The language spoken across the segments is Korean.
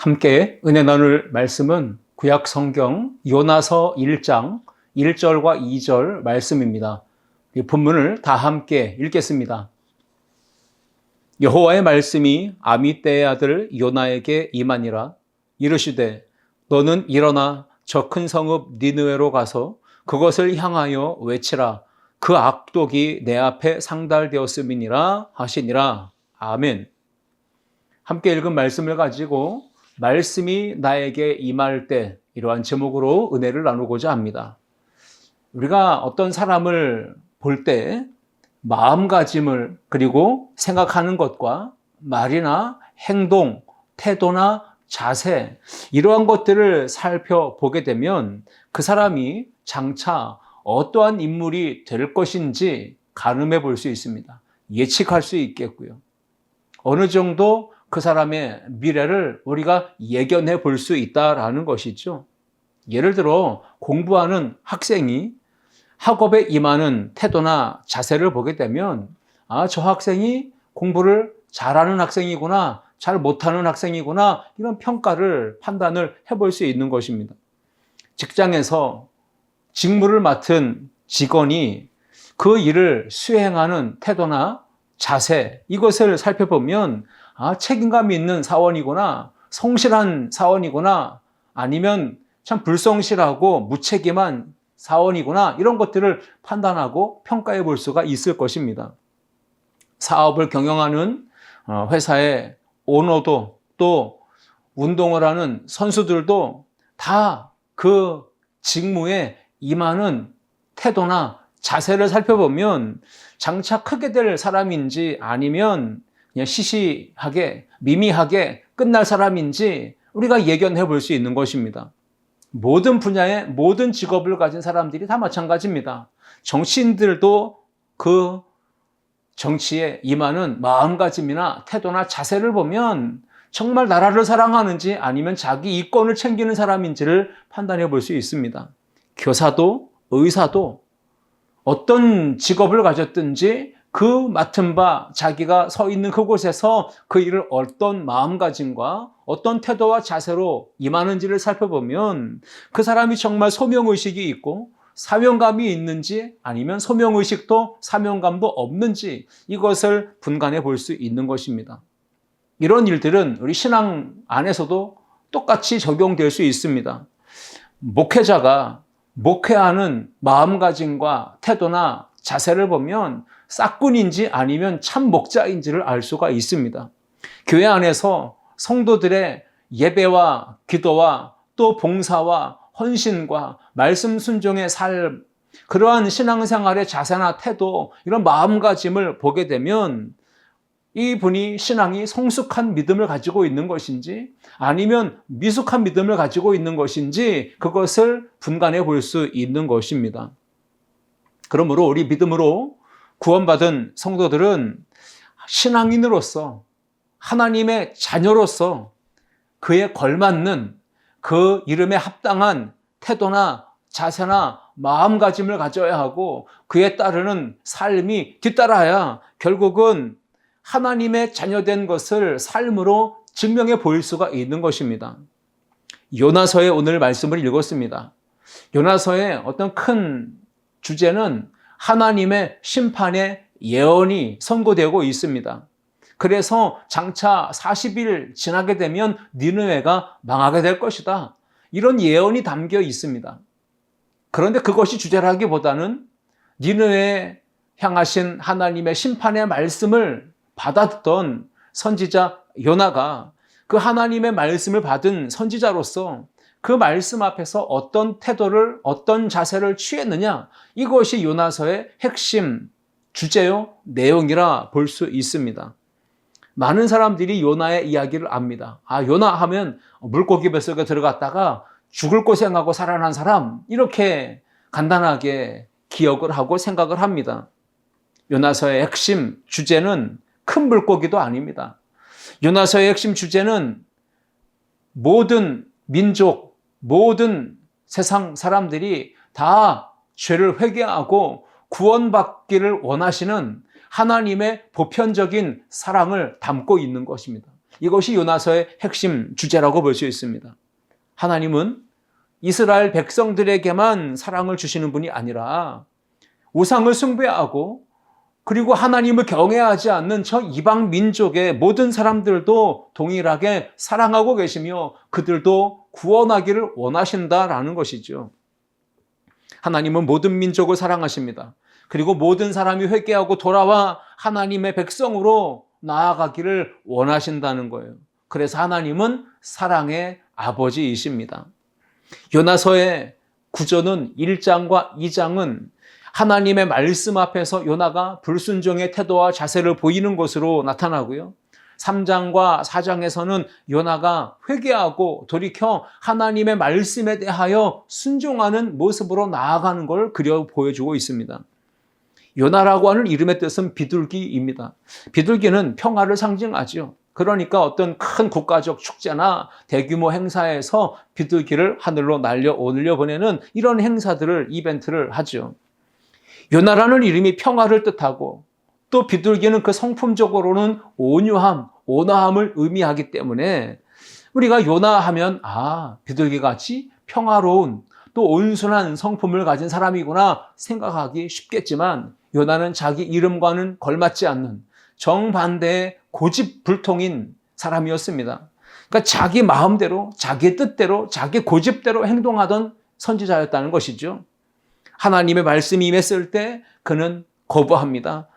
함께 은혜 나눌 말씀은 구약 성경 요나서 1장 1절과 2절 말씀입니다. 이 본문을 다 함께 읽겠습니다. 여호와의 말씀이 아미떼의 아들 요나에게 임하니라. 이르시되 너는 일어나 저 큰 성읍 니느웨로 가서 그것을 향하여 외치라. 그 악독이 내 앞에 상달되었음이니라 하시니라. 아멘. 함께 읽은 말씀을 가지고 말씀이 나에게 임할 때, 이러한 제목으로 은혜를 나누고자 합니다. 우리가 어떤 사람을 볼 때 마음가짐을 그리고 생각하는 것과 말이나 행동, 태도나 자세, 이러한 것들을 살펴보게 되면 그 사람이 장차 어떠한 인물이 될 것인지 가늠해 볼 수 있습니다. 예측할 수 있겠고요. 어느 정도 그 사람의 미래를 우리가 예견해 볼 수 있다라는 것이죠. 예를 들어 공부하는 학생이 학업에 임하는 태도나 자세를 보게 되면 저 학생이 공부를 잘하는 학생이구나, 잘 못하는 학생이구나, 이런 평가를, 판단을 해볼 수 있는 것입니다. 직장에서 직무를 맡은 직원이 그 일을 수행하는 태도나 자세, 이것을 살펴보면 책임감이 있는 사원이구나, 성실한 사원이구나, 아니면 참 불성실하고 무책임한 사원이구나, 이런 것들을 판단하고 평가해 볼 수가 있을 것입니다. 사업을 경영하는 회사의 오너도, 또 운동을 하는 선수들도 다 그 직무에 임하는 태도나 자세를 살펴보면 장차 크게 될 사람인지 아니면 그냥 시시하게, 미미하게 끝날 사람인지 우리가 예견해 볼 수 있는 것입니다. 모든 분야의 모든 직업을 가진 사람들이 다 마찬가지입니다. 정치인들도 그 정치에 임하는 마음가짐이나 태도나 자세를 보면 정말 나라를 사랑하는지 아니면 자기 이권을 챙기는 사람인지를 판단해 볼 수 있습니다. 교사도 의사도 어떤 직업을 가졌든지 그 맡은 바 자기가 서 있는 그곳에서 그 일을 어떤 마음가짐과 어떤 태도와 자세로 임하는지를 살펴보면 그 사람이 정말 소명의식이 있고 사명감이 있는지 아니면 소명의식도 사명감도 없는지 이것을 분간해 볼 수 있는 것입니다. 이런 일들은 우리 신앙 안에서도 똑같이 적용될 수 있습니다. 목회자가 목회하는 마음가짐과 태도나 자세를 보면 싹군인지 아니면 참 목자인지를 알 수가 있습니다. 교회 안에서 성도들의 예배와 기도와 또 봉사와 헌신과 말씀 순종의 삶, 그러한 신앙생활의 자세나 태도, 이런 마음가짐을 보게 되면 이분이 신앙이 성숙한 믿음을 가지고 있는 것인지 아니면 미숙한 믿음을 가지고 있는 것인지 그것을 분간해 볼 수 있는 것입니다. 그러므로 우리 믿음으로 구원받은 성도들은 신앙인으로서 하나님의 자녀로서 그에 걸맞는 그 이름에 합당한 태도나 자세나 마음가짐을 가져야 하고 그에 따르는 삶이 뒤따라야 결국은 하나님의 자녀된 것을 삶으로 증명해 보일 수가 있는 것입니다. 요나서의 오늘 말씀을 읽었습니다. 요나서의 어떤 큰 주제는 하나님의 심판의 예언이 선고되고 있습니다. 그래서 장차 40일 지나게 되면 니느웨가 망하게 될 것이다, 이런 예언이 담겨 있습니다. 그런데 그것이 주제라기보다는 니느웨에 향하신 하나님의 심판의 말씀을 받았던 선지자 요나가 그 하나님의 말씀을 받은 선지자로서 그 말씀 앞에서 어떤 태도를, 어떤 자세를 취했느냐, 이것이 요나서의 핵심 주제요, 내용이라 볼 수 있습니다. 많은 사람들이 요나의 이야기를 압니다. 요나 하면 물고기 뱃속에 들어갔다가 죽을 고생하고 살아난 사람, 이렇게 간단하게 기억을 하고 생각을 합니다. 요나서의 핵심 주제는 큰 물고기도 아닙니다. 요나서의 핵심 주제는 모든 민족, 모든 세상 사람들이 다 죄를 회개하고 구원받기를 원하시는 하나님의 보편적인 사랑을 담고 있는 것입니다. 이것이 요나서의 핵심 주제라고 볼 수 있습니다. 하나님은 이스라엘 백성들에게만 사랑을 주시는 분이 아니라 우상을 숭배하고 그리고 하나님을 경외하지 않는 저 이방 민족의 모든 사람들도 동일하게 사랑하고 계시며 그들도 구원하기를 원하신다라는 것이죠. 하나님은 모든 민족을 사랑하십니다. 그리고 모든 사람이 회개하고 돌아와 하나님의 백성으로 나아가기를 원하신다는 거예요. 그래서 하나님은 사랑의 아버지이십니다. 요나서의 구조는 1장과 2장은 하나님의 말씀 앞에서 요나가 불순종의 태도와 자세를 보이는 것으로 나타나고요. 3장과 4장에서는 요나가 회개하고 돌이켜 하나님의 말씀에 대하여 순종하는 모습으로 나아가는 걸 그려 보여주고 있습니다. 요나라고 하는 이름의 뜻은 비둘기입니다. 비둘기는 평화를 상징하죠. 그러니까 어떤 큰 국가적 축제나 대규모 행사에서 비둘기를 하늘로 날려 올려보내는 이런 행사들을, 이벤트를 하죠. 요나라는 이름이 평화를 뜻하고 또 비둘기는 그 성품적으로는 온유함, 온화함을 의미하기 때문에 우리가 요나하면 비둘기같이 평화로운 또 온순한 성품을 가진 사람이구나 생각하기 쉽겠지만 요나는 자기 이름과는 걸맞지 않는 정반대의 고집불통인 사람이었습니다. 그러니까 자기 마음대로, 자기 뜻대로, 자기 고집대로 행동하던 선지자였다는 것이죠. 하나님의 말씀이 임했을 때 그는 거부합니다.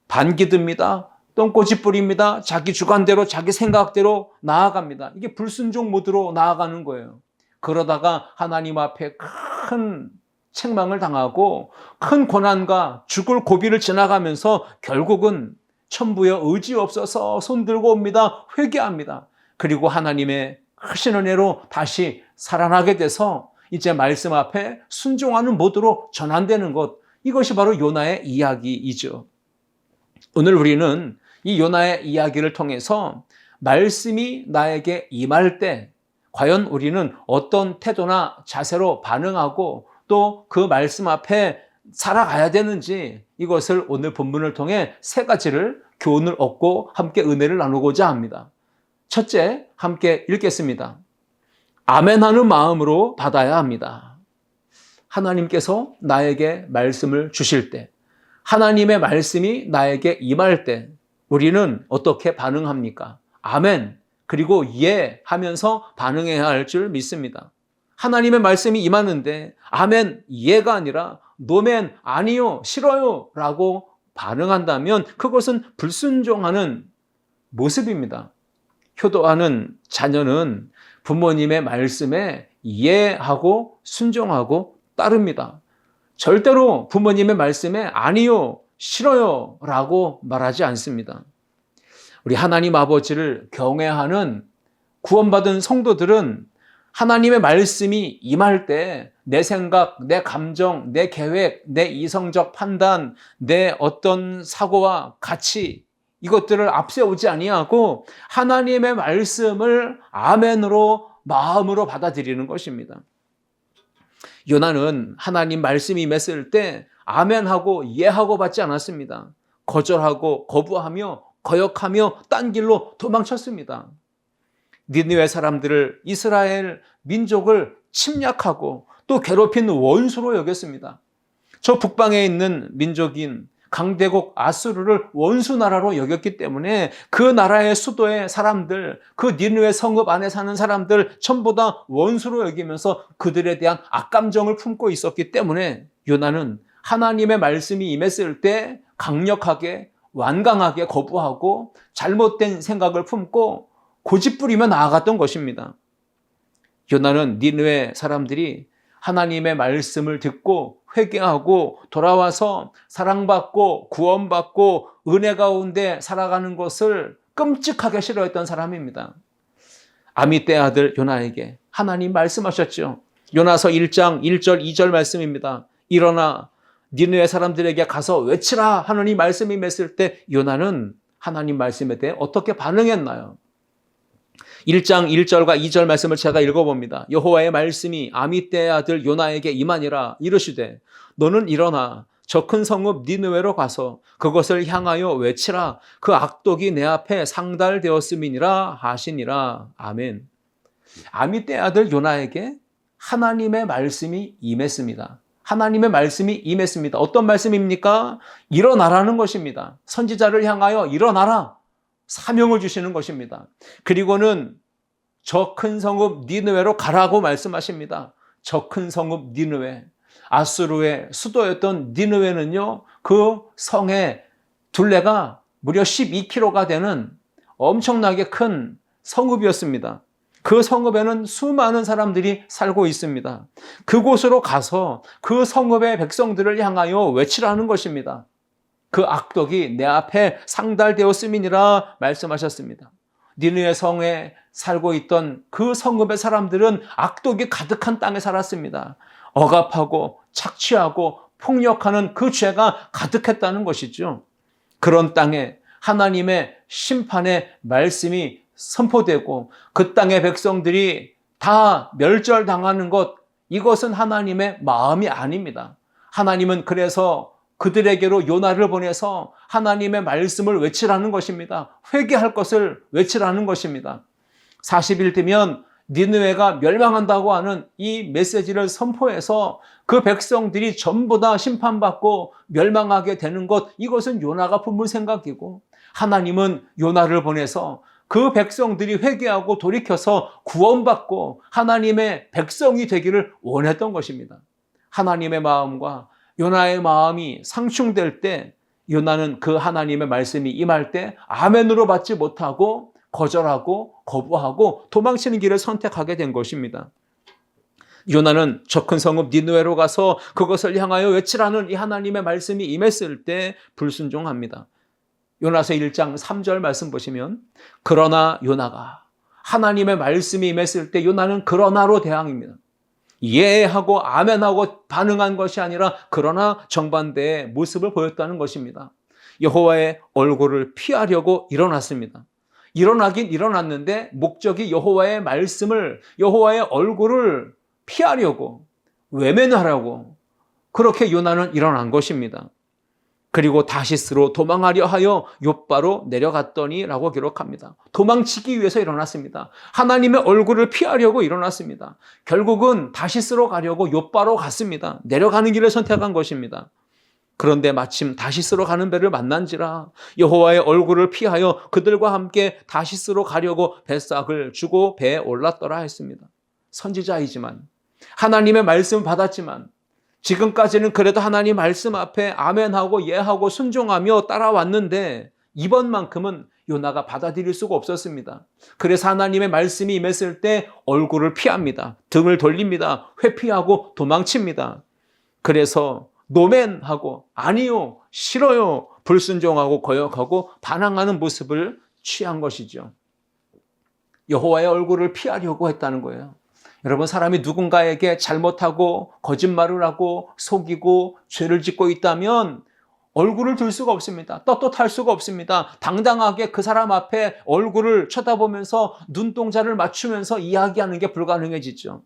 반기듭니다. 똥꼬집 부립니다. 자기 주관대로, 자기 생각대로 나아갑니다. 이게 불순종 모드로 나아가는 거예요. 그러다가 하나님 앞에 큰 책망을 당하고 큰 고난과 죽을 고비를 지나가면서 결국은 천부여 의지 없어서 손들고 옵니다. 회개합니다. 그리고 하나님의 크신 은혜로 다시 살아나게 돼서 이제 말씀 앞에 순종하는 모드로 전환되는 것, 이것이 바로 요나의 이야기이죠. 오늘 우리는 이 요나의 이야기를 통해서 말씀이 나에게 임할 때 과연 우리는 어떤 태도나 자세로 반응하고 또 그 말씀 앞에 살아가야 되는지, 이것을 오늘 본문을 통해 세 가지를 교훈을 얻고 함께 은혜를 나누고자 합니다. 첫째, 함께 읽겠습니다. 아멘하는 마음으로 받아야 합니다. 하나님께서 나에게 말씀을 주실 때, 하나님의 말씀이 나에게 임할 때 우리는 어떻게 반응합니까? 아멘, 그리고 예 하면서 반응해야 할 줄 믿습니다. 하나님의 말씀이 임하는데 아멘, 예가 아니라 노멘, 아니요, 싫어요 라고 반응한다면 그것은 불순종하는 모습입니다. 효도하는 자녀는 부모님의 말씀에 이해하고 순종하고 따릅니다. 절대로 부모님의 말씀에 아니요, 싫어요 라고 말하지 않습니다. 우리 하나님 아버지를 경외하는 구원받은 성도들은 하나님의 말씀이 임할 때 내 생각, 내 감정, 내 계획, 내 이성적 판단, 내 어떤 사고와 가치, 이것들을 앞세우지 아니하고 하나님의 말씀을 아멘으로 마음으로 받아들이는 것입니다. 요나는 하나님 말씀이 임했을 때 아멘하고 예하고 받지 않았습니다. 거절하고 거부하며 거역하며 딴 길로 도망쳤습니다. 니느웨 사람들을, 이스라엘 민족을 침략하고 또 괴롭힌 원수로 여겼습니다. 저 북방에 있는 민족인 강대국 아수르를 원수 나라로 여겼기 때문에 그 나라의 수도의 사람들, 그 니느웨 성읍 안에 사는 사람들 전부 다 원수로 여기면서 그들에 대한 악감정을 품고 있었기 때문에 요나는 하나님의 말씀이 임했을 때 강력하게, 완강하게 거부하고 잘못된 생각을 품고 고집부리며 나아갔던 것입니다. 요나는 니느웨 사람들이 하나님의 말씀을 듣고 회개하고 돌아와서 사랑받고 구원받고 은혜 가운데 살아가는 것을 끔찍하게 싫어했던 사람입니다. 아미떼 아들 요나에게 하나님 말씀하셨죠. 요나서 1장 1절 2절 말씀입니다. 일어나 니느웨 사람들에게 가서 외치라 하느니 말씀이 임했을 때 요나는 하나님 말씀에 대해 어떻게 반응했나요? 1장 1절과 2절 말씀을 제가 읽어봅니다. 여호와의 말씀이 아미떼의 아들 요나에게 임하니라 이르시되 너는 일어나 저 큰 성읍 니느웨로 가서 그것을 향하여 외치라. 그 악독이 내 앞에 상달되었음이니라 하시니라. 아멘. 아미떼 아들 요나에게 하나님의 말씀이 임했습니다. 하나님의 말씀이 임했습니다. 어떤 말씀입니까? 일어나라는 것입니다. 선지자를 향하여 일어나라. 사명을 주시는 것입니다. 그리고는 저 큰 성읍 니느웨로 가라고 말씀하십니다. 저 큰 성읍 니느웨. 아수르의 수도였던 니느웨는요, 그 성의 둘레가 무려 12km가 되는 엄청나게 큰 성읍이었습니다. 그 성읍에는 수많은 사람들이 살고 있습니다. 그곳으로 가서 그 성읍의 백성들을 향하여 외치라는 것입니다. 그 악독이 내 앞에 상달되었음이니라 말씀하셨습니다. 니느웨 성에 살고 있던 그 성읍의 사람들은 악독이 가득한 땅에 살았습니다. 억압하고 착취하고 폭력하는 그 죄가 가득했다는 것이죠. 그런 땅에 하나님의 심판의 말씀이 선포되고 그 땅의 백성들이 다 멸절당하는 것, 이것은 하나님의 마음이 아닙니다. 하나님은 그래서 그들에게로 요나를 보내서 하나님의 말씀을 외치라는 것입니다. 회개할 것을 외치라는 것입니다. 40일 뒤면 니느웨가 멸망한다고 하는 이 메시지를 선포해서 그 백성들이 전부 다 심판받고 멸망하게 되는 것, 이것은 요나가 품을 생각이고, 하나님은 요나를 보내서 그 백성들이 회개하고 돌이켜서 구원받고 하나님의 백성이 되기를 원했던 것입니다. 하나님의 마음과 요나의 마음이 상충될 때 요나는 그 하나님의 말씀이 임할 때 아멘으로 받지 못하고 거절하고 거부하고 도망치는 길을 선택하게 된 것입니다. 요나는 저 큰 성읍 니느웨로 가서 그것을 향하여 외치라는 이 하나님의 말씀이 임했을 때 불순종합니다. 요나서 1장 3절 말씀 보시면, 그러나 요나가, 하나님의 말씀이 임했을 때 요나는 그러나로 대항입니다. 예하고 아멘하고 반응한 것이 아니라 그러나 정반대의 모습을 보였다는 것입니다. 여호와의 얼굴을 피하려고 일어났습니다. 일어나긴 일어났는데 목적이 여호와의 말씀을, 여호와의 얼굴을 피하려고, 외면하려고 그렇게 요나는 일어난 것입니다. 그리고 다시스로 도망하려 하여 욥바로 내려갔더니 라고 기록합니다. 도망치기 위해서 일어났습니다. 하나님의 얼굴을 피하려고 일어났습니다. 결국은 다시스로 가려고 욥바로 갔습니다. 내려가는 길을 선택한 것입니다. 그런데 마침 다시스로 가는 배를 만난지라 여호와의 얼굴을 피하여 그들과 함께 다시스로 가려고 뱃삭을 주고 배에 올랐더라 했습니다. 선지자이지만, 하나님의 말씀을 받았지만, 지금까지는 그래도 하나님 말씀 앞에 아멘하고 예하고 순종하며 따라왔는데 이번만큼은 요나가 받아들일 수가 없었습니다. 그래서 하나님의 말씀이 임했을 때 얼굴을 피합니다. 등을 돌립니다. 회피하고 도망칩니다. 그래서 노맨하고 아니요, 싫어요, 불순종하고 거역하고 반항하는 모습을 취한 것이죠. 여호와의 얼굴을 피하려고 했다는 거예요. 여러분, 사람이 누군가에게 잘못하고 거짓말을 하고 속이고 죄를 짓고 있다면 얼굴을 들 수가 없습니다. 떳떳할 수가 없습니다. 당당하게 그 사람 앞에 얼굴을 쳐다보면서 눈동자를 맞추면서 이야기하는 게 불가능해지죠.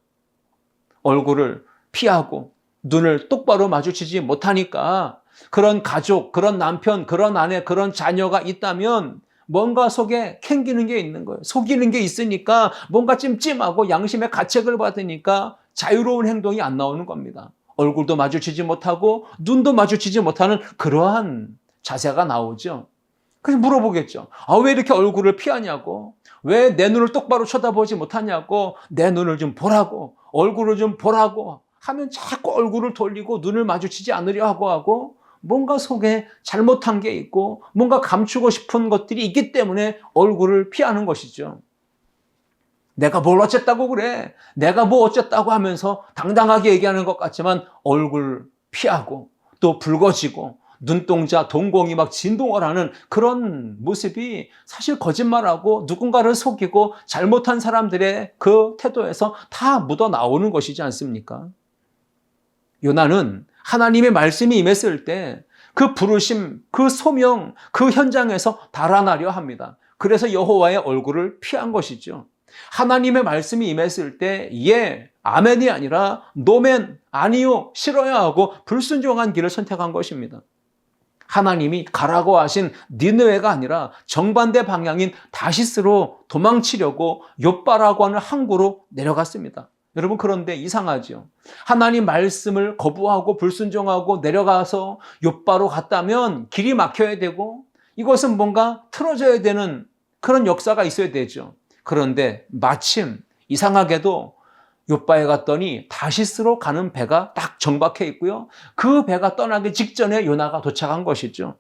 얼굴을 피하고 눈을 똑바로 마주치지 못하니까 그런 가족, 그런 남편, 그런 아내, 그런 자녀가 있다면 뭔가 속에 캥기는 게 있는 거예요. 속이는 게 있으니까 뭔가 찜찜하고 양심의 가책을 받으니까 자유로운 행동이 안 나오는 겁니다. 얼굴도 마주치지 못하고 눈도 마주치지 못하는 그러한 자세가 나오죠. 그래서 물어보겠죠. 왜 이렇게 얼굴을 피하냐고, 왜 내 눈을 똑바로 쳐다보지 못하냐고, 내 눈을 좀 보라고, 얼굴을 좀 보라고 하면 자꾸 얼굴을 돌리고 눈을 마주치지 않으려 하고 뭔가 속에 잘못한 게 있고 뭔가 감추고 싶은 것들이 있기 때문에 얼굴을 피하는 것이죠. 내가 뭘 어쨌다고 그래, 내가 뭐 어쨌다고 하면서 당당하게 얘기하는 것 같지만 얼굴 피하고 또 붉어지고 눈동자, 동공이 막 진동을 하는 그런 모습이 사실 거짓말하고 누군가를 속이고 잘못한 사람들의 그 태도에서 다 묻어 나오는 것이지 않습니까? 요나는 하나님의 말씀이 임했을 때 그 부르심, 그 소명, 그 현장에서 달아나려 합니다. 그래서 여호와의 얼굴을 피한 것이죠. 하나님의 말씀이 임했을 때 예, 아멘이 아니라 노멘, 아니요, 싫어요 하고 불순종한 길을 선택한 것입니다. 하나님이 가라고 하신 니느웨가 아니라 정반대 방향인 다시스로 도망치려고 욥바라고 하는 항구로 내려갔습니다. 여러분, 그런데 이상하죠. 하나님 말씀을 거부하고 불순종하고 내려가서 욥바로 갔다면 길이 막혀야 되고 이것은 뭔가 틀어져야 되는 그런 역사가 있어야 되죠. 그런데 마침 이상하게도 욥바에 갔더니 다시스로 가는 배가 딱 정박해 있고요. 그 배가 떠나기 직전에 요나가 도착한 것이죠.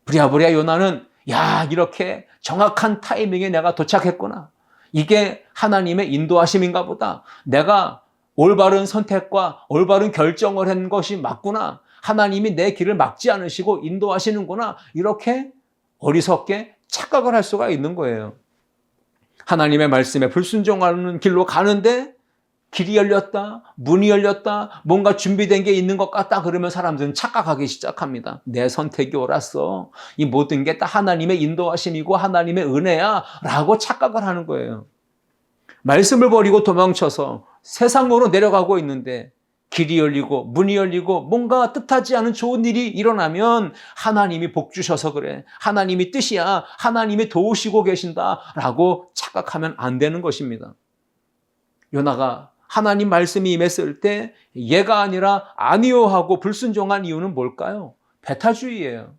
부랴부랴 요나는 야, 이렇게 정확한 타이밍에 내가 도착했구나. 이게 하나님의 인도하심인가 보다. 내가 올바른 선택과 올바른 결정을 한 것이 맞구나. 하나님이 내 길을 막지 않으시고 인도하시는구나. 이렇게 어리석게 착각을 할 수가 있는 거예요. 하나님의 말씀에 불순종하는 길로 가는데 길이 열렸다, 문이 열렸다, 뭔가 준비된 게 있는 것 같다 그러면 사람들은 착각하기 시작합니다. 내 선택이 옳았어. 이 모든 게 다 하나님의 인도하심이고 하나님의 은혜야 라고 착각을 하는 거예요. 말씀을 버리고 도망쳐서 세상으로 내려가고 있는데 길이 열리고 문이 열리고 뭔가 뜻하지 않은 좋은 일이 일어나면 하나님이 복 주셔서 그래. 하나님이 뜻이야. 하나님이 도우시고 계신다라고 착각하면 안 되는 것입니다. 요나가 하나님 말씀이 임했을 때 예가 아니라 아니요 하고 불순종한 이유는 뭘까요? 배타주의예요.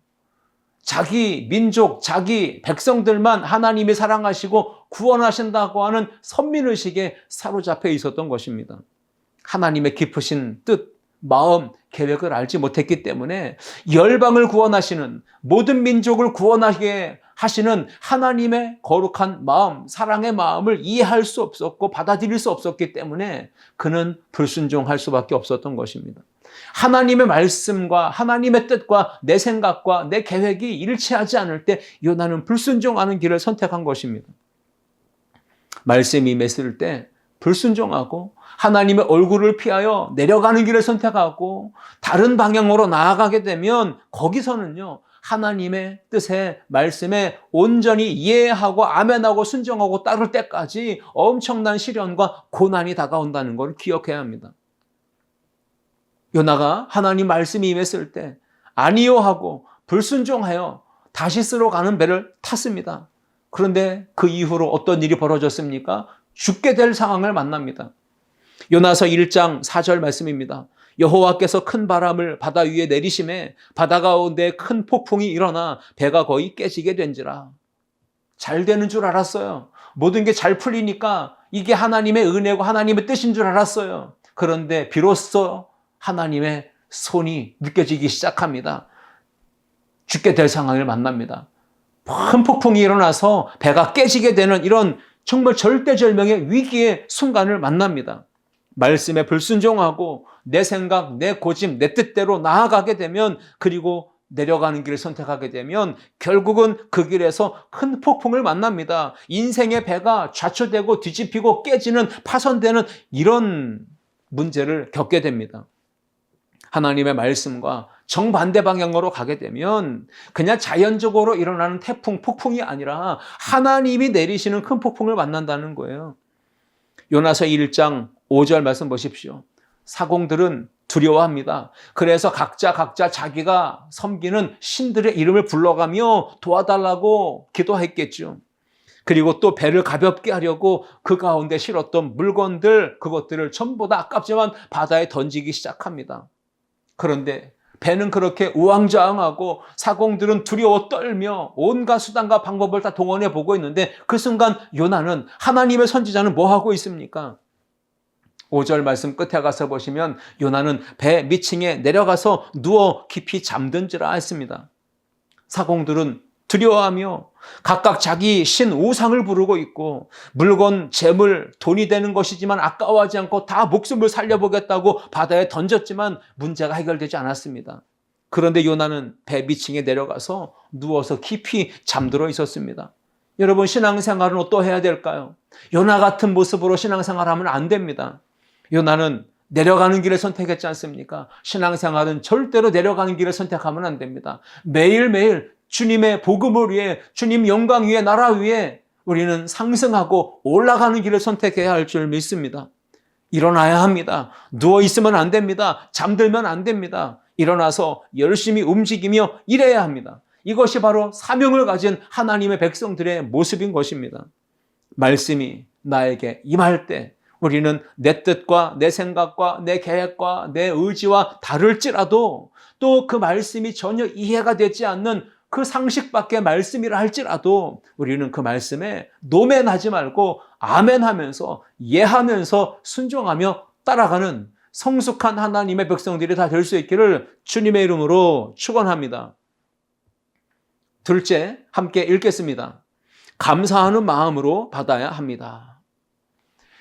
자기 민족, 자기 백성들만 하나님이 사랑하시고 구원하신다고 하는 선민의식에 사로잡혀 있었던 것입니다. 하나님의 깊으신 뜻, 마음, 계획을 알지 못했기 때문에 열방을 구원하시는, 모든 민족을 구원하게 하시는 하나님의 거룩한 마음, 사랑의 마음을 이해할 수 없었고 받아들일 수 없었기 때문에 그는 불순종할 수밖에 없었던 것입니다. 하나님의 말씀과 하나님의 뜻과 내 생각과 내 계획이 일치하지 않을 때 요나는 불순종하는 길을 선택한 것입니다. 말씀이 임했을 때 불순종하고 하나님의 얼굴을 피하여 내려가는 길을 선택하고 다른 방향으로 나아가게 되면 거기서는요, 하나님의 뜻에 말씀에 온전히 이해하고 아멘하고 순종하고 따를 때까지 엄청난 시련과 고난이 다가온다는 걸 기억해야 합니다. 요나가 하나님 말씀이 임했을 때 아니요 하고 불순종하여 다시스로 가는 배를 탔습니다. 그런데 그 이후로 어떤 일이 벌어졌습니까? 죽게 될 상황을 만납니다. 요나서 1장 4절 말씀입니다. 여호와께서 큰 바람을 바다 위에 내리심에 바다 가운데 큰 폭풍이 일어나 배가 거의 깨지게 된지라. 잘 되는 줄 알았어요. 모든 게 잘 풀리니까 이게 하나님의 은혜고 하나님의 뜻인 줄 알았어요. 그런데 비로소 하나님의 손이 느껴지기 시작합니다. 죽게 될 상황을 만납니다. 큰 폭풍이 일어나서 배가 깨지게 되는 이런 정말 절대절명의 위기의 순간을 만납니다. 말씀에 불순종하고 내 생각, 내 고집, 내 뜻대로 나아가게 되면, 그리고 내려가는 길을 선택하게 되면 결국은 그 길에서 큰 폭풍을 만납니다. 인생의 배가 좌초되고 뒤집히고 깨지는, 파손되는 이런 문제를 겪게 됩니다. 하나님의 말씀과 정반대 방향으로 가게 되면 그냥 자연적으로 일어나는 태풍, 폭풍이 아니라 하나님이 내리시는 큰 폭풍을 만난다는 거예요. 요나서 1장 5절 말씀 보십시오. 사공들은 두려워합니다. 그래서 각자 자기가 섬기는 신들의 이름을 불러가며 도와달라고 기도했겠죠. 그리고 또 배를 가볍게 하려고 그 가운데 실었던 물건들, 그것들을 전부 다 아깝지만 바다에 던지기 시작합니다. 그런데 배는 그렇게 우왕좌왕하고 사공들은 두려워 떨며 온갖 수단과 방법을 다 동원해 보고 있는데 그 순간 요나는, 하나님의 선지자는 뭐 하고 있습니까? 5절 말씀 끝에 가서 보시면 요나는 배 밑층에 내려가서 누워 깊이 잠든지라 했습니다. 사공들은 두려워하며 각각 자기 신 우상을 부르고 있고 물건, 재물, 돈이 되는 것이지만 아까워하지 않고 다 목숨을 살려보겠다고 바다에 던졌지만 문제가 해결되지 않았습니다. 그런데 요나는 배 밑층에 내려가서 누워서 깊이 잠들어 있었습니다. 여러분, 신앙생활은 어떠해야 될까요? 요나 같은 모습으로 신앙생활하면 안 됩니다. 요나는 내려가는 길을 선택했지 않습니까? 신앙생활은 절대로 내려가는 길을 선택하면 안 됩니다. 매일매일 주님의 복음을 위해, 주님 영광 위해, 나라 위해 우리는 상승하고 올라가는 길을 선택해야 할 줄 믿습니다. 일어나야 합니다. 누워있으면 안 됩니다. 잠들면 안 됩니다. 일어나서 열심히 움직이며 일해야 합니다. 이것이 바로 사명을 가진 하나님의 백성들의 모습인 것입니다. 말씀이 나에게 임할 때 우리는 내 뜻과 내 생각과 내 계획과 내 의지와 다를지라도 또 그 말씀이 전혀 이해가 되지 않는 그 상식밖의 말씀이라 할지라도 우리는 그 말씀에 노멘하지 말고 아멘하면서 예하면서 순종하며 따라가는 성숙한 하나님의 백성들이 다 될 수 있기를 주님의 이름으로 축원합니다. 둘째, 함께 읽겠습니다. 감사하는 마음으로 받아야 합니다.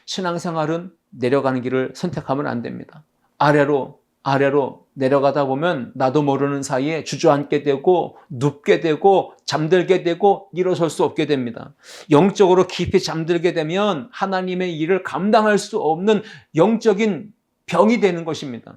신앙생활은 내려가는 길을 선택하면 안 됩니다. 아래로 내려가다 보면 나도 모르는 사이에 주저앉게 되고 눕게 되고 잠들게 되고 일어설 수 없게 됩니다. 영적으로 깊이 잠들게 되면 하나님의 일을 감당할 수 없는 영적인 병이 되는 것입니다.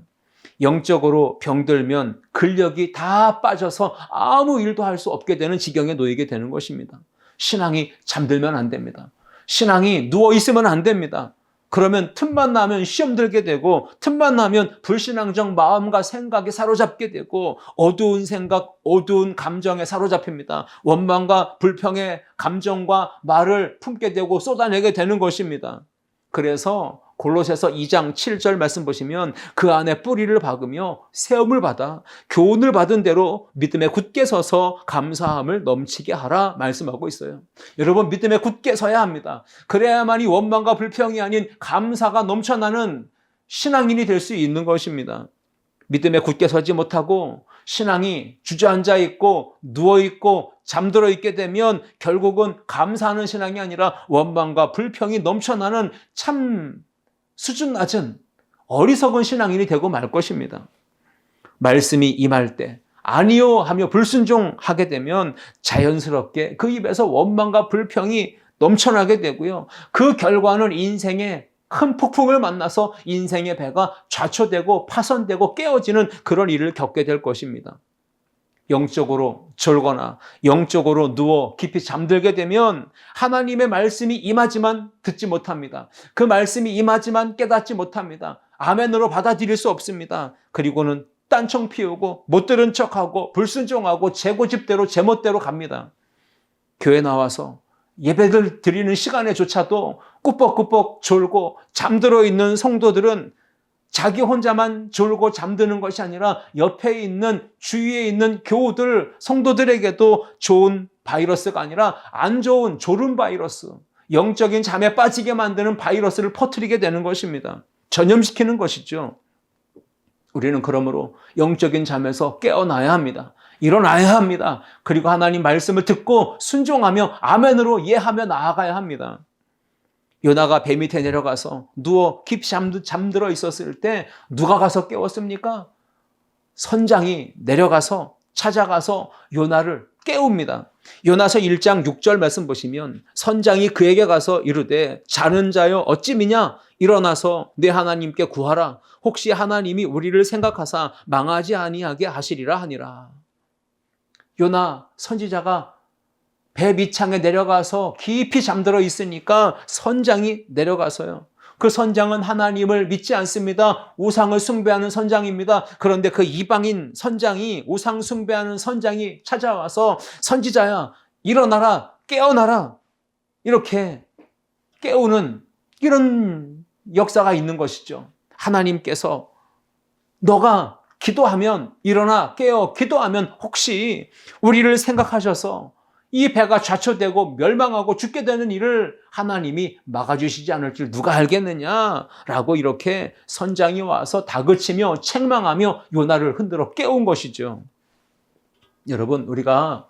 영적으로 병들면 근력이 다 빠져서 아무 일도 할 수 없게 되는 지경에 놓이게 되는 것입니다. 신앙이 잠들면 안 됩니다. 신앙이 누워있으면 안 됩니다. 그러면 틈만 나면 시험 들게 되고 틈만 나면 불신앙적 마음과 생각에 사로잡게 되고 어두운 생각, 어두운 감정에 사로잡힙니다. 원망과 불평의 감정과 말을 품게 되고 쏟아내게 되는 것입니다. 그래서 골로새서 2장 7절 말씀 보시면 그 안에 뿌리를 박으며 세움을 받아 교훈을 받은 대로 믿음에 굳게 서서 감사함을 넘치게 하라 말씀하고 있어요. 여러분 믿음에 굳게 서야 합니다. 그래야만이 원망과 불평이 아닌 감사가 넘쳐나는 신앙인이 될 수 있는 것입니다. 믿음에 굳게 서지 못하고 신앙이 주저앉아 있고 누워 있고 잠들어 있게 되면 결국은 감사하는 신앙이 아니라 원망과 불평이 넘쳐나는 참 수준 낮은 어리석은 신앙인이 되고 말 것입니다. 말씀이 임할 때 아니요 하며 불순종하게 되면 자연스럽게 그 입에서 원망과 불평이 넘쳐나게 되고요. 그 결과는 인생의 큰 폭풍을 만나서 인생의 배가 좌초되고 파손되고 깨어지는 그런 일을 겪게 될 것입니다. 영적으로 졸거나 영적으로 누워 깊이 잠들게 되면 하나님의 말씀이 임하지만 듣지 못합니다. 그 말씀이 임하지만 깨닫지 못합니다. 아멘으로 받아들일 수 없습니다. 그리고는 딴청 피우고 못 들은 척하고 불순종하고 제 고집대로 제 멋대로 갑니다. 교회 나와서 예배를 드리는 시간에조차도 꾸벅꾸벅 졸고 잠들어 있는 성도들은 자기 혼자만 졸고 잠드는 것이 아니라 옆에 있는 주위에 있는 교우들, 성도들에게도 좋은 바이러스가 아니라 안 좋은 졸음 바이러스, 영적인 잠에 빠지게 만드는 바이러스를 퍼뜨리게 되는 것입니다. 전염시키는 것이죠. 우리는 그러므로 영적인 잠에서 깨어나야 합니다. 일어나야 합니다. 그리고 하나님 말씀을 듣고 순종하며 아멘으로 예하며 나아가야 합니다. 요나가 배 밑에 내려가서 누워 깊이 잠들어 있었을 때 누가 가서 깨웠습니까? 선장이 내려가서 찾아가서 요나를 깨웁니다. 요나서 1장 6절 말씀 보시면 선장이 그에게 가서 이르되 자는 자여 어찌 미냐 일어나서 내 하나님께 구하라. 혹시 하나님이 우리를 생각하사 망하지 아니하게 하시리라 하니라. 요나 선지자가 배 밑창에 내려가서 깊이 잠들어 있으니까 선장이 내려가서요. 그 선장은 하나님을 믿지 않습니다. 우상을 숭배하는 선장입니다. 그런데 그 이방인 선장이 우상 숭배하는 선장이 찾아와서 선지자야 일어나라 깨어나라 이렇게 깨우는 이런 역사가 있는 것이죠. 하나님께서 너가 기도하면 일어나 깨어 기도하면 혹시 우리를 생각하셔서 이 배가 좌초되고 멸망하고 죽게 되는 일을 하나님이 막아주시지 않을 줄 누가 알겠느냐라고 이렇게 선장이 와서 다그치며 책망하며 요나를 흔들어 깨운 것이죠. 여러분 우리가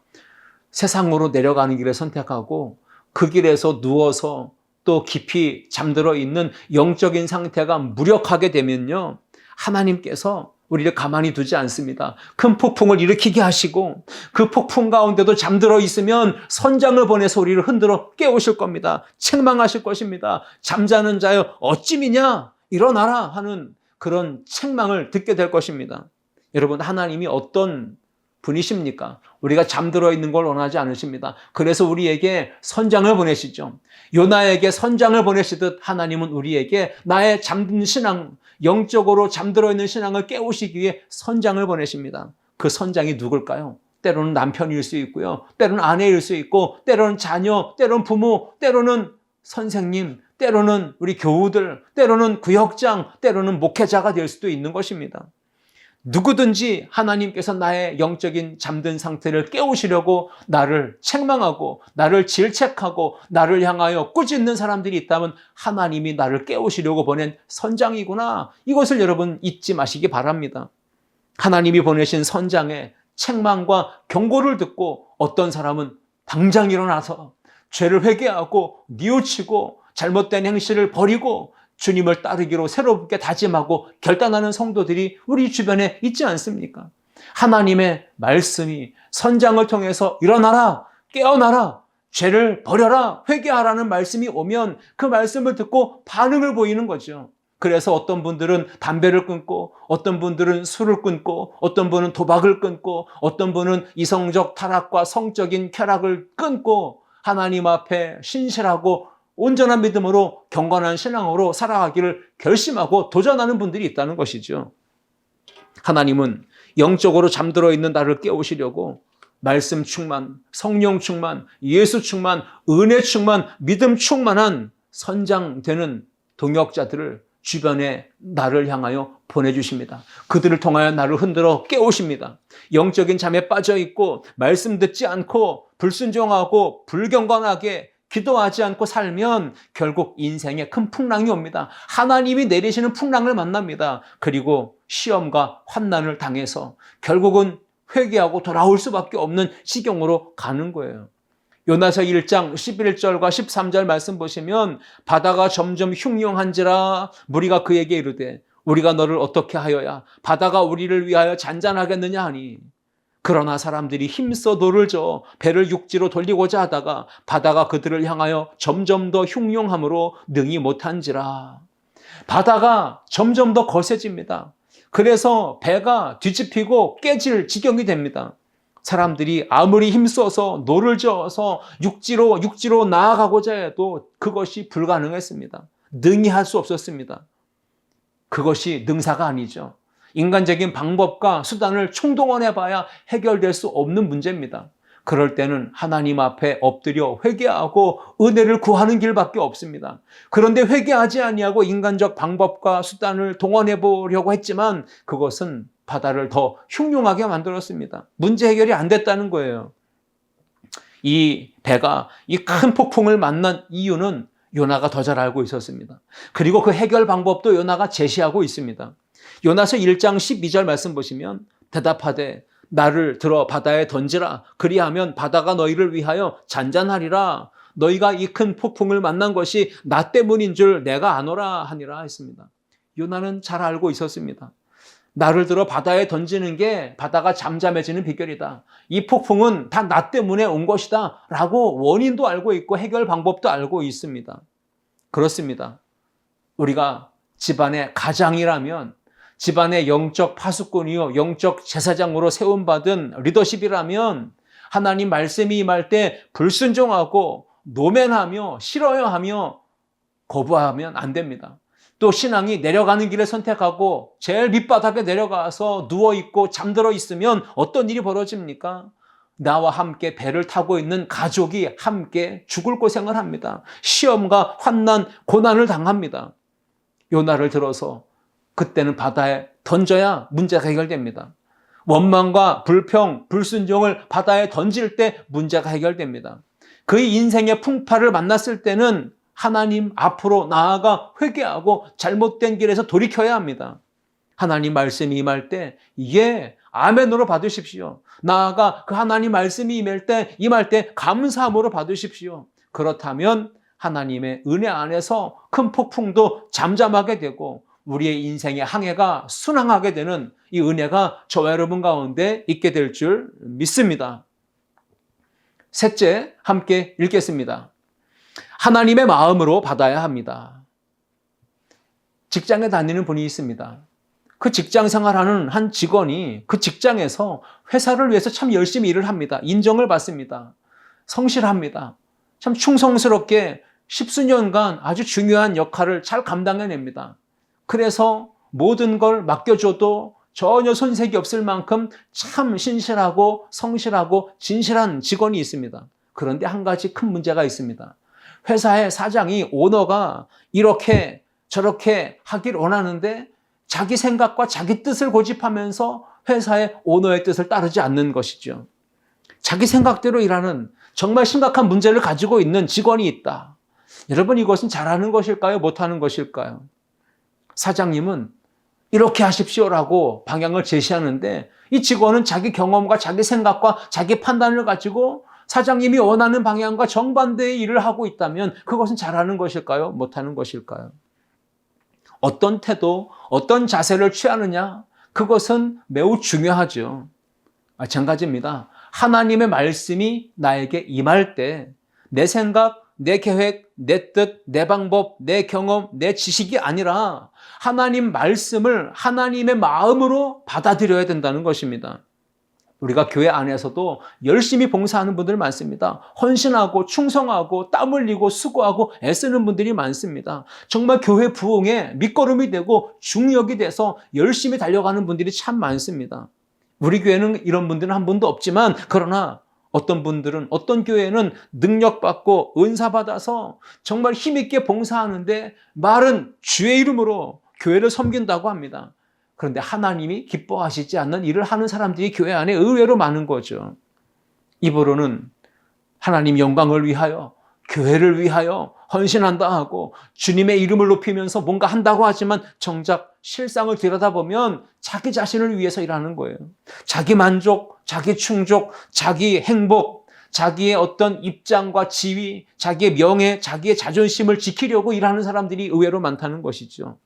세상으로 내려가는 길을 선택하고 그 길에서 누워서 또 깊이 잠들어 있는 영적인 상태가 무력하게 되면요 하나님께서 우리를 가만히 두지 않습니다. 큰 폭풍을 일으키게 하시고 그 폭풍 가운데도 잠들어 있으면 선장을 보내서 우리를 흔들어 깨우실 겁니다. 책망하실 것입니다. 잠자는 자여 어찌 미냐 일어나라 하는 그런 책망을 듣게 될 것입니다. 여러분 하나님이 어떤 분이십니까? 우리가 잠들어 있는 걸 원하지 않으십니다. 그래서 우리에게 선장을 보내시죠. 요나에게 선장을 보내시듯 하나님은 우리에게 나의 잠든 신앙, 영적으로 잠들어 있는 신앙을 깨우시기 위해 선장을 보내십니다. 그 선장이 누굴까요? 때로는 남편일 수 있고요. 때로는 아내일 수 있고, 때로는 자녀, 때로는 부모, 때로는 선생님, 때로는 우리 교우들, 때로는 구역장, 때로는 목회자가 될 수도 있는 것입니다. 누구든지 하나님께서 나의 영적인 잠든 상태를 깨우시려고 나를 책망하고 나를 질책하고 나를 향하여 꾸짖는 사람들이 있다면 하나님이 나를 깨우시려고 보낸 선장이구나. 이것을 여러분 잊지 마시기 바랍니다. 하나님이 보내신 선장의 책망과 경고를 듣고 어떤 사람은 당장 일어나서 죄를 회개하고 뉘우치고 잘못된 행실을 버리고 주님을 따르기로 새롭게 다짐하고 결단하는 성도들이 우리 주변에 있지 않습니까? 하나님의 말씀이 선장을 통해서 일어나라, 깨어나라, 죄를 버려라, 회개하라는 말씀이 오면 그 말씀을 듣고 반응을 보이는 거죠. 그래서 어떤 분들은 담배를 끊고, 어떤 분들은 술을 끊고, 어떤 분은 도박을 끊고, 어떤 분은 이성적 타락과 성적인 쾌락을 끊고 하나님 앞에 신실하고 온전한 믿음으로 경건한 신앙으로 살아가기를 결심하고 도전하는 분들이 있다는 것이죠. 하나님은 영적으로 잠들어 있는 나를 깨우시려고 말씀 충만, 성령 충만, 예수 충만, 은혜 충만, 믿음 충만한 선장 되는 동역자들을 주변에 나를 향하여 보내주십니다. 그들을 통하여 나를 흔들어 깨우십니다. 영적인 잠에 빠져 있고 말씀 듣지 않고 불순종하고 불경건하게 기도하지 않고 살면 결국 인생에 큰 풍랑이 옵니다. 하나님이 내리시는 풍랑을 만납니다. 그리고 시험과 환난을 당해서 결국은 회개하고 돌아올 수밖에 없는 지경으로 가는 거예요. 요나서 1장 11절과 13절 말씀 보시면 바다가 점점 흉흉한지라 무리가 그에게 이르되 우리가 너를 어떻게 하여야 바다가 우리를 위하여 잔잔하겠느냐 하니 그러나 사람들이 힘써 돌을 저어 배를 육지로 돌리고자 하다가 바다가 그들을 향하여 점점 더 흉흉함으로 능히 못한지라. 바다가 점점 더 거세집니다. 그래서 배가 뒤집히고 깨질 지경이 됩니다. 사람들이 아무리 힘써서 노를 저어서 육지로 나아가고자 해도 그것이 불가능했습니다. 능히 할 수 없었습니다. 그것이 능사가 아니죠. 인간적인 방법과 수단을 총동원해봐야 해결될 수 없는 문제입니다. 그럴 때는 하나님 앞에 엎드려 회개하고 은혜를 구하는 길밖에 없습니다. 그런데 회개하지 아니하고 인간적 방법과 수단을 동원해보려고 했지만 그것은 바다를 더 흉흉하게 만들었습니다. 문제 해결이 안 됐다는 거예요. 이 배가 이 큰 폭풍을 만난 이유는 요나가 더 잘 알고 있었습니다. 그리고 그 해결 방법도 요나가 제시하고 있습니다. 요나서 1장 12절 말씀 보시면 대답하되 나를 들어 바다에 던지라. 그리하면 바다가 너희를 위하여 잔잔하리라. 너희가 이 큰 폭풍을 만난 것이 나 때문인 줄 내가 아노라 하니라 했습니다. 요나는 잘 알고 있었습니다. 나를 들어 바다에 던지는 게 바다가 잠잠해지는 비결이다. 이 폭풍은 다 나 때문에 온 것이다 라고 원인도 알고 있고 해결 방법도 알고 있습니다. 그렇습니다. 우리가 집안의 가장이라면 집안의 영적 파수꾼이요 영적 제사장으로 세움받은 리더십이라면 하나님 말씀이 임할 때 불순종하고 노면하며 싫어요하며 거부하면 안 됩니다. 또 신앙이 내려가는 길을 선택하고 제일 밑바닥에 내려가서 누워있고 잠들어 있으면 어떤 일이 벌어집니까? 나와 함께 배를 타고 있는 가족이 함께 죽을 고생을 합니다. 시험과 환난, 고난을 당합니다. 요나를 들어서 그때는 바다에 던져야 문제가 해결됩니다. 원망과 불평, 불순종을 바다에 던질 때 문제가 해결됩니다. 그의 인생의 풍파를 만났을 때는 하나님 앞으로 나아가 회개하고 잘못된 길에서 돌이켜야 합니다. 하나님 말씀이 임할 때 아멘으로 받으십시오. 나아가 그 하나님 말씀이 임할 때 감사함으로 받으십시오. 그렇다면 하나님의 은혜 안에서 큰 폭풍도 잠잠하게 되고 우리의 인생의 항해가 순항하게 되는 이 은혜가 저와 여러분 가운데 있게 될 줄 믿습니다. 셋째, 함께 읽겠습니다. 하나님의 마음으로 받아야 합니다. 직장에 다니는 분이 있습니다. 그 직장 생활하는 한 직원이 그 직장에서 회사를 위해서 참 열심히 일을 합니다. 인정을 받습니다. 성실합니다. 참 충성스럽게 십수년간 아주 중요한 역할을 잘 감당해냅니다. 그래서 모든 걸 맡겨줘도 전혀 손색이 없을 만큼 참 신실하고 성실하고 진실한 직원이 있습니다. 그런데 한 가지 큰 문제가 있습니다. 회사의 사장이, 오너가 이렇게 저렇게 하길 원하는데 자기 생각과 자기 뜻을 고집하면서 회사의 오너의 뜻을 따르지 않는 것이죠. 자기 생각대로 일하는 정말 심각한 문제를 가지고 있는 직원이 있다. 여러분, 이것은 잘하는 것일까요? 못하는 것일까요? 사장님은 이렇게 하십시오라고 방향을 제시하는데 이 직원은 자기 경험과 자기 생각과 자기 판단을 가지고 사장님이 원하는 방향과 정반대의 일을 하고 있다면 그것은 잘하는 것일까요? 못하는 것일까요? 어떤 태도, 어떤 자세를 취하느냐? 그것은 매우 중요하죠. 마찬가지입니다. 하나님의 말씀이 나에게 임할 때 내 생각, 내 계획, 내 뜻, 내 방법, 내 경험, 내 지식이 아니라 하나님 말씀을 하나님의 마음으로 받아들여야 된다는 것입니다. 우리가 교회 안에서도 열심히 봉사하는 분들 많습니다. 헌신하고 충성하고 땀 흘리고 수고하고 애쓰는 분들이 많습니다. 정말 교회 부흥의 밑거름이 되고 중력이 돼서 열심히 달려가는 분들이 참 많습니다. 우리 교회는 이런 분들은 한 분도 없지만, 그러나 어떤 분들은, 어떤 교회는 능력받고 은사받아서 정말 힘있게 봉사하는데 말은 주의 이름으로 교회를 섬긴다고 합니다. 그런데 하나님이 기뻐하시지 않는 일을 하는 사람들이 교회 안에 의외로 많은 거죠. 입으로는 하나님 영광을 위하여, 교회를 위하여 헌신한다 하고 주님의 이름을 높이면서 뭔가 한다고 하지만 정작 실상을 들여다보면 자기 자신을 위해서 일하는 거예요. 자기 만족, 자기 충족, 자기 행복, 자기의 어떤 입장과 지위, 자기의 명예, 자기의 자존심을 지키려고 일하는 사람들이 의외로 많다는 것이죠.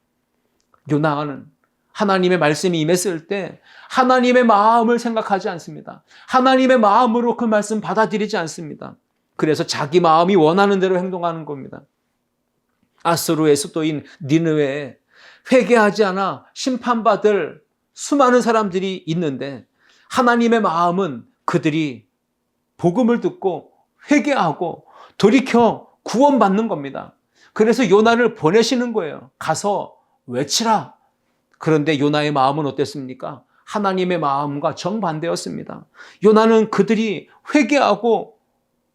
요나는 하나님의 말씀이 임했을 때 하나님의 마음을 생각하지 않습니다. 하나님의 마음으로 그 말씀 받아들이지 않습니다. 그래서 자기 마음이 원하는 대로 행동하는 겁니다. 아수르의 수도인 니느웨에 회개하지 않아 심판받을 수많은 사람들이 있는데 하나님의 마음은 그들이 복음을 듣고 회개하고 돌이켜 구원받는 겁니다. 그래서 요나를 보내시는 거예요. 가서 외치라. 그런데 요나의 마음은 어땠습니까? 하나님의 마음과 정반대였습니다. 요나는 그들이 회개하고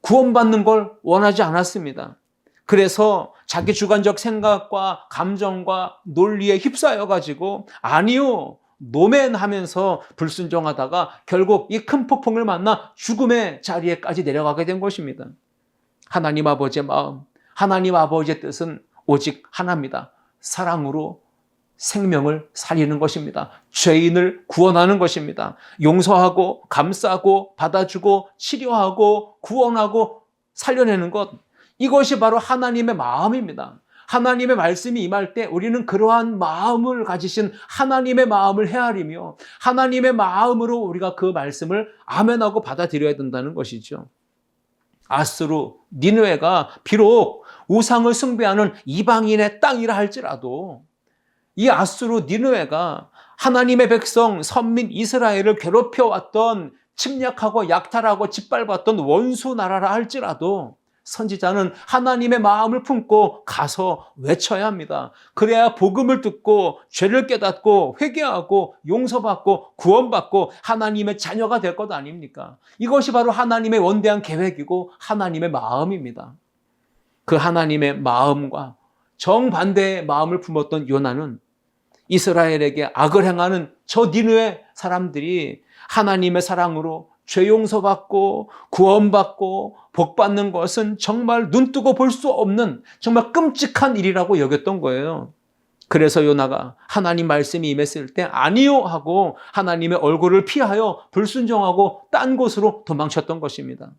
구원받는 걸 원하지 않았습니다. 그래서 자기 주관적 생각과 감정과 논리에 휩싸여가지고 아니요, 노멘 하면서 불순종하다가 결국 이 큰 폭풍을 만나 죽음의 자리에까지 내려가게 된 것입니다. 하나님 아버지의 마음, 하나님 아버지의 뜻은 오직 하나입니다. 사랑으로 생명을 살리는 것입니다. 죄인을 구원하는 것입니다. 용서하고 감싸고 받아주고 치료하고 구원하고 살려내는 것, 이것이 바로 하나님의 마음입니다. 하나님의 말씀이 임할 때 우리는 그러한 마음을 가지신 하나님의 마음을 헤아리며 하나님의 마음으로 우리가 그 말씀을 아멘하고 받아들여야 된다는 것이죠. 아수르, 니느웨가 비록 우상을 숭배하는 이방인의 땅이라 할지라도 이 아수르 니느웨가 하나님의 백성 선민 이스라엘을 괴롭혀왔던, 침략하고 약탈하고 짓밟았던 원수 나라라 할지라도 선지자는 하나님의 마음을 품고 가서 외쳐야 합니다. 그래야 복음을 듣고 죄를 깨닫고 회개하고 용서받고 구원받고 하나님의 자녀가 될 것 아닙니까? 이것이 바로 하나님의 원대한 계획이고 하나님의 마음입니다. 그 하나님의 마음과 정반대의 마음을 품었던 요나는 이스라엘에게 악을 행하는 저 니느웨 사람들이 하나님의 사랑으로 죄 용서받고 구원받고 복받는 것은 정말 눈뜨고 볼 수 없는 정말 끔찍한 일이라고 여겼던 거예요. 그래서 요나가 하나님 말씀이 임했을 때 아니요 하고 하나님의 얼굴을 피하여 불순종하고 딴 곳으로 도망쳤던 것입니다.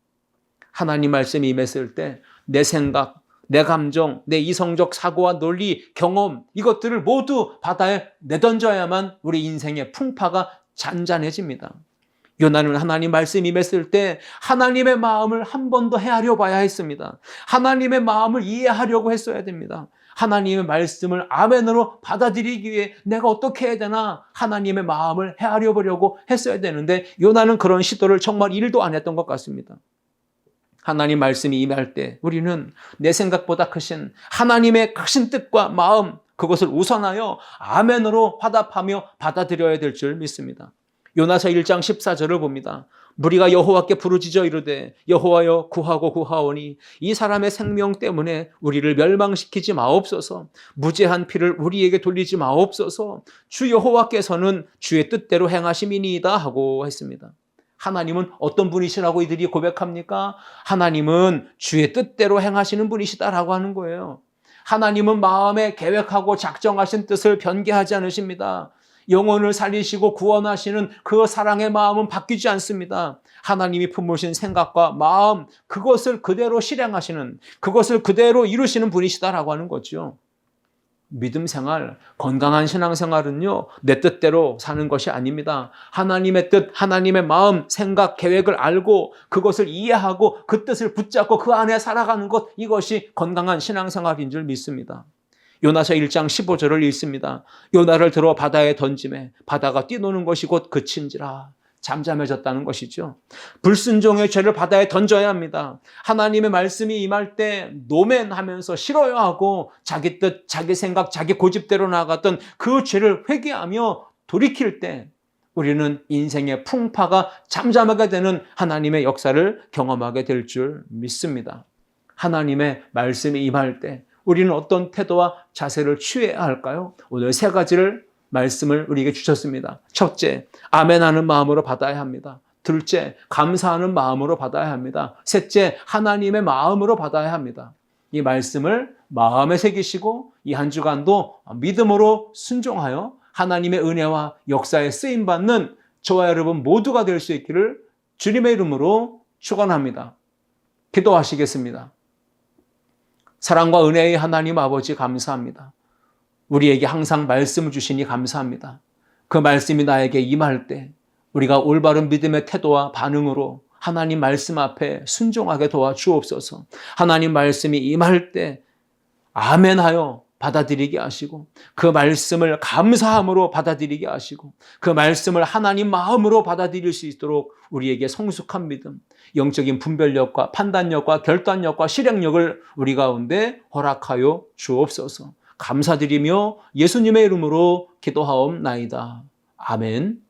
하나님 말씀이 임했을 때 내 생각, 내 감정, 내 이성적 사고와 논리, 경험, 이것들을 모두 바다에 내던져야만 우리 인생의 풍파가 잔잔해집니다. 요나는 하나님 말씀이 임했을 때 하나님의 마음을 한 번 더 헤아려 봐야 했습니다. 하나님의 마음을 이해하려고 했어야 됩니다. 하나님의 말씀을 아멘으로 받아들이기 위해 내가 어떻게 해야 되나 하나님의 마음을 헤아려 보려고 했어야 되는데 요나는 그런 시도를 정말 1도 안 했던 것 같습니다. 하나님 말씀이 임할 때 우리는 내 생각보다 크신 하나님의 크신 뜻과 마음, 그것을 우선하여 아멘으로 화답하며 받아들여야 될 줄 믿습니다. 요나서 1장 14절을 봅니다. 무리가 여호와께 부르짖어 이르되 여호와여 구하고 구하오니 이 사람의 생명 때문에 우리를 멸망시키지 마옵소서. 무죄한 피를 우리에게 돌리지 마옵소서. 주 여호와께서는 주의 뜻대로 행하심이니이다 하고 했습니다. 하나님은 어떤 분이시라고 이들이 고백합니까? 하나님은 주의 뜻대로 행하시는 분이시다라고 하는 거예요. 하나님은 마음에 계획하고 작정하신 뜻을 변개하지 않으십니다. 영혼을 살리시고 구원하시는 그 사랑의 마음은 바뀌지 않습니다. 하나님이 품으신 생각과 마음, 그것을 그대로 실행하시는, 그것을 그대로 이루시는 분이시다라고 하는 거죠. 믿음 생활, 건강한 신앙 생활은요, 내 뜻대로 사는 것이 아닙니다. 하나님의 뜻, 하나님의 마음, 생각, 계획을 알고 그것을 이해하고 그 뜻을 붙잡고 그 안에 살아가는 것, 이것이 건강한 신앙 생활인 줄 믿습니다. 요나서 1장 15절을 읽습니다. 요나를 들어 바다에 던지매 바다가 뛰노는 것이 곧 그친지라. 잠잠해졌다는 것이죠. 불순종의 죄를 바다에 던져야 합니다. 하나님의 말씀이 임할 때 노맨하면서 싫어야 하고 자기 뜻, 자기 생각, 자기 고집대로 나아갔던 그 죄를 회개하며 돌이킬 때 우리는 인생의 풍파가 잠잠하게 되는 하나님의 역사를 경험하게 될 줄 믿습니다. 하나님의 말씀이 임할 때 우리는 어떤 태도와 자세를 취해야 할까요? 오늘 3가지를 말씀을 우리에게 주셨습니다. 첫째, 아멘하는 마음으로 받아야 합니다. 둘째, 감사하는 마음으로 받아야 합니다. 셋째, 하나님의 마음으로 받아야 합니다. 이 말씀을 마음에 새기시고 이 한 주간도 믿음으로 순종하여 하나님의 은혜와 역사에 쓰임받는 저와 여러분 모두가 될 수 있기를 주님의 이름으로 축원합니다. 기도하시겠습니다. 사랑과 은혜의 하나님 아버지 감사합니다. 우리에게 항상 말씀을 주시니 감사합니다. 그 말씀이 나에게 임할 때 우리가 올바른 믿음의 태도와 반응으로 하나님 말씀 앞에 순종하게 도와주옵소서. 하나님 말씀이 임할 때 아멘하여 받아들이게 하시고 그 말씀을 감사함으로 받아들이게 하시고 그 말씀을 하나님 마음으로 받아들일 수 있도록 우리에게 성숙한 믿음, 영적인 분별력과 판단력과 결단력과 실행력을 우리 가운데 허락하여 주옵소서. 감사드리며 예수님의 이름으로 기도하옵나이다. 아멘.